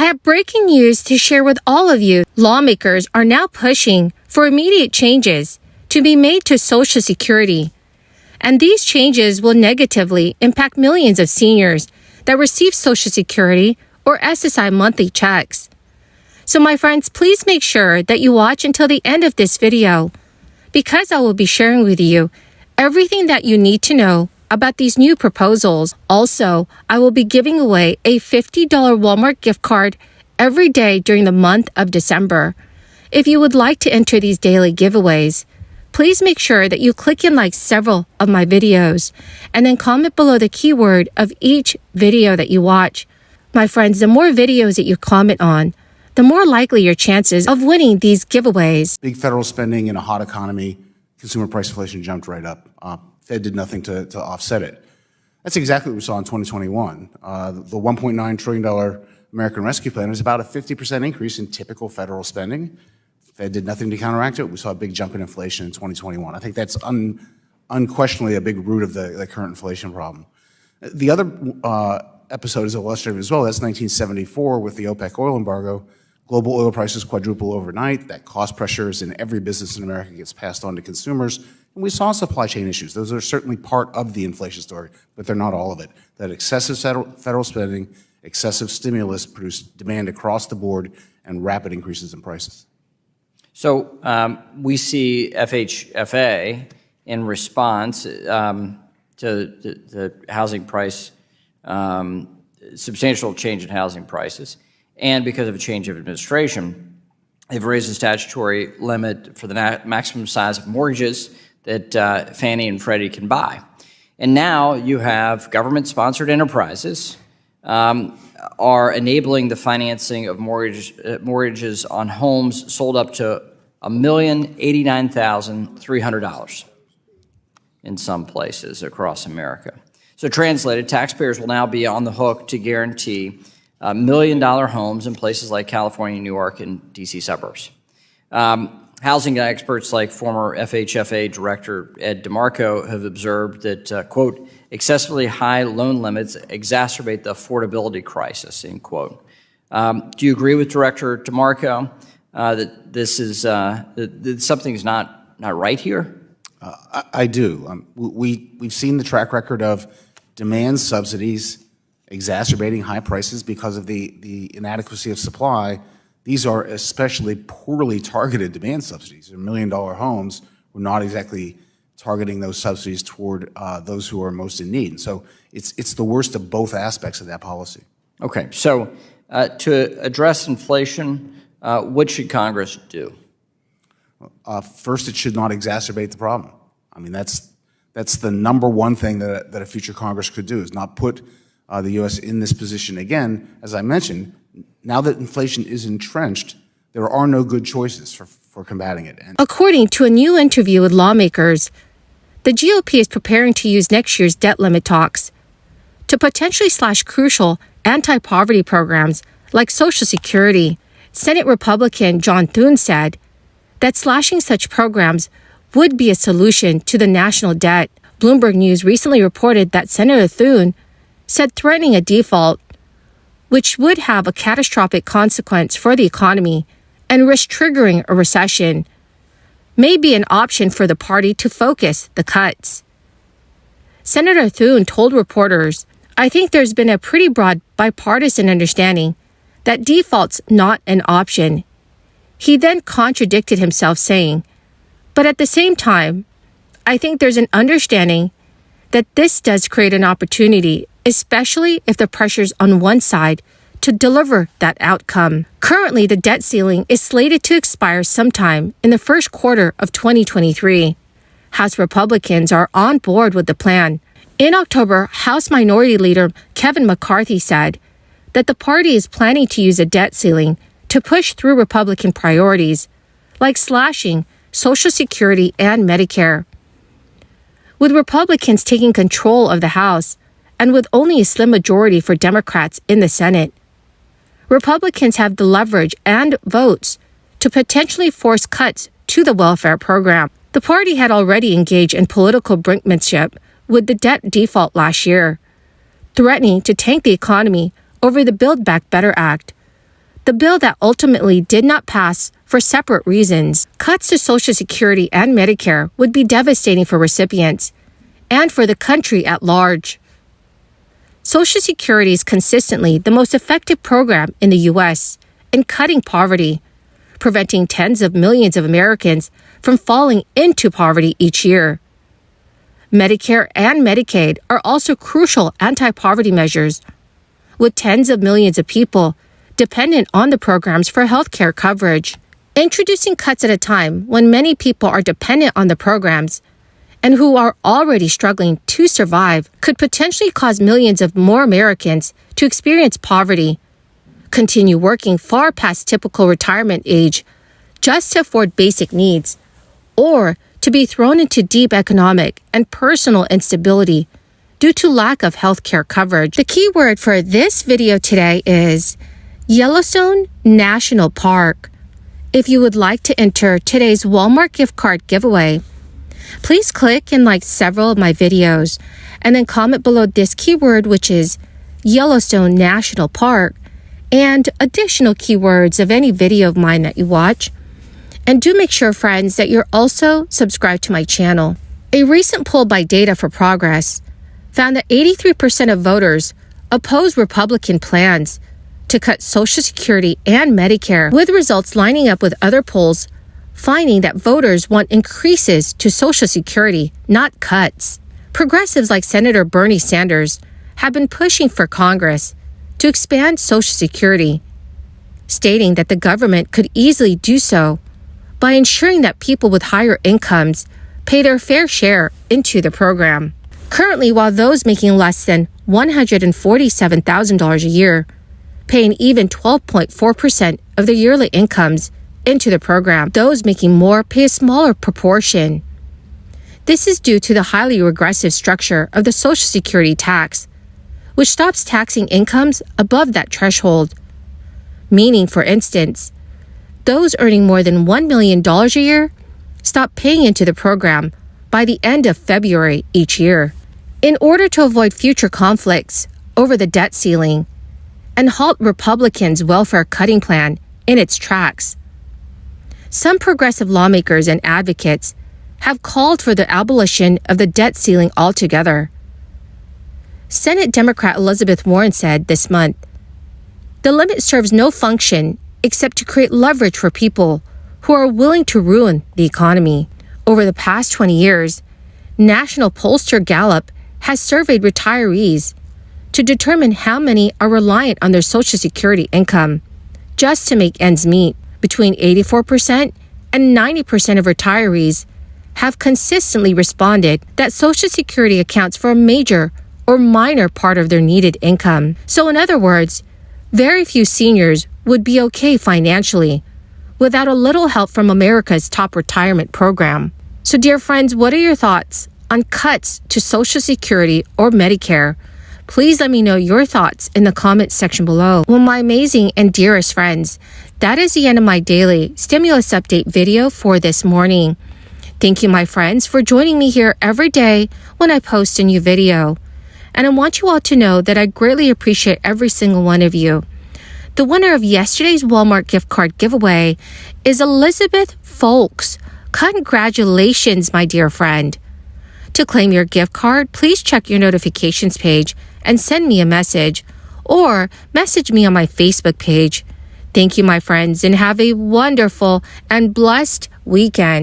I have breaking news to share with all of you. Lawmakers are now pushing for immediate changes to be made to Social Security. And these changes will negatively impact millions of seniors that receive Social Security or SSI monthly checks. So my friends, please make sure that you watch until the end of this video, because I will be sharing with you everything that you need to know about these new proposals. Also, I will be giving away a $50 Walmart gift card every day during the month of December. If you would like to enter these daily giveaways, please make sure that you click and like several of my videos and then comment below the keyword of each video that you watch. My friends, the more videos that you comment on, the more likely your chances of winning these giveaways. Big federal spending in a hot economy, consumer price inflation jumped right up. Fed did nothing to offset it. That's exactly what we saw in 2021. The $1.9 trillion American Rescue Plan was about a 50% increase in typical federal spending. Fed did nothing to counteract it. We saw a big jump in inflation in 2021. I think that's unquestionably a big root of the current inflation problem. The other episode is illustrative as well. That's 1974 with the OPEC oil embargo. Global oil prices quadruple overnight. That cost pressures in every business in America gets passed on to consumers. And we saw supply chain issues. Those are certainly part of the inflation story, but they're not all of it. That excessive federal spending, excessive stimulus produced demand across the board and rapid increases in prices. So we see FHFA in response to the housing price, substantial change in housing prices, and because of a change of administration, they've raised the statutory limit for the maximum size of mortgages that Fannie and Freddie can buy. And now you have government-sponsored enterprises are enabling the financing of mortgages on homes sold up to $1,089,300 in some places across America. So translated, taxpayers will now be on the hook to guarantee $1 million homes in places like California, New York, and D.C. suburbs. Housing experts like former FHFA Director Ed DeMarco have observed that, quote, excessively high loan limits exacerbate the affordability crisis, end quote. Do you agree with Director DeMarco that this is that something's not right here? I do. We've seen the track record of demand subsidies exacerbating high prices because of the inadequacy of supply. These are especially poorly targeted demand subsidies. They're $1 million homes. We're not exactly targeting those subsidies toward those who are most in need. And so it's the worst of both aspects of that policy. Okay, so to address inflation, what should Congress do? First, it should not exacerbate the problem. I mean, that's the number one thing that a future Congress could do, is not put the U.S. in this position again. As I mentioned, now that inflation is entrenched, there are no good choices for combating it. According to a new interview with lawmakers, the GOP is preparing to use next year's debt limit talks to potentially slash crucial anti-poverty programs like Social Security. Senate Republican John Thune said that slashing such programs would be a solution to the national debt. Bloomberg News recently reported that Senator Thune said threatening a default, which would have a catastrophic consequence for the economy and risk triggering a recession, may be an option for the party to focus the cuts. Senator Thune told reporters, "I think there's been a pretty broad bipartisan understanding that default's not an option." He then contradicted himself, saying, "But at the same time, I think there's an understanding that this does create an opportunity, especially if the pressure's on one side to deliver that outcome." Currently, the debt ceiling is slated to expire sometime in the first quarter of 2023. House Republicans are on board with the plan. In October, House Minority Leader Kevin McCarthy said that the party is planning to use a debt ceiling to push through Republican priorities, like slashing Social Security and Medicare. With Republicans taking control of the House, and with only a slim majority for Democrats in the Senate, Republicans have the leverage and votes to potentially force cuts to the welfare program. The party had already engaged in political brinkmanship with the debt default last year, threatening to tank the economy over the Build Back Better Act, the bill that ultimately did not pass for separate reasons. Cuts to Social Security and Medicare would be devastating for recipients and for the country at large. Social Security is consistently the most effective program in the U.S. in cutting poverty, preventing tens of millions of Americans from falling into poverty each year. Medicare and Medicaid are also crucial anti-poverty measures, with tens of millions of people dependent on the programs for health care coverage. Introducing cuts at a time when many people are dependent on the programs and who are already struggling to survive could potentially cause millions of more Americans to experience poverty, continue working far past typical retirement age just to afford basic needs, or to be thrown into deep economic and personal instability due to lack of health care coverage. The key word for this video today is Yellowstone National Park. If you would like to enter today's Walmart gift card giveaway, please click and like several of my videos and then comment below this keyword, which is Yellowstone National Park, and additional keywords of any video of mine that you watch. And do make sure, friends, that you're also subscribed to my channel. A recent poll by Data for Progress found that 83% of voters oppose Republican plans to cut Social Security and Medicare, with results lining up with other polls finding that voters want increases to Social Security, not cuts. Progressives like Senator Bernie Sanders have been pushing for Congress to expand Social Security, stating that the government could easily do so by ensuring that people with higher incomes pay their fair share into the program. Currently, while those making less than $147,000 a year pay an even 12.4% of their yearly incomes into the program, those making more pay a smaller proportion. This is due to the highly regressive structure of the Social Security tax, which stops taxing incomes above that threshold. Meaning, for instance, those earning more than $1 million a year stop paying into the program by the end of February each year. In order to avoid future conflicts over the debt ceiling and halt Republicans' welfare cutting plan in its tracks, some progressive lawmakers and advocates have called for the abolition of the debt ceiling altogether. Senate Democrat Elizabeth Warren said this month, "The limit serves no function except to create leverage for people who are willing to ruin the economy." Over the past 20 years, national pollster Gallup has surveyed retirees to determine how many are reliant on their Social Security income just to make ends meet. Between 84% and 90% of retirees have consistently responded that Social Security accounts for a major or minor part of their needed income. So in other words, very few seniors would be okay financially without a little help from America's top retirement program. So dear friends, what are your thoughts on cuts to Social Security or Medicare? Please let me know your thoughts in the comments section below. Well, my amazing and dearest friends, that is the end of my daily stimulus update video for this morning. Thank you, my friends, for joining me here every day when I post a new video. And I want you all to know that I greatly appreciate every single one of you. The winner of yesterday's Walmart gift card giveaway is Elizabeth Folks. Congratulations, my dear friend. To claim your gift card, please check your notifications page and send me a message, or message me on my Facebook page. Thank you, my friends, and have a wonderful and blessed weekend.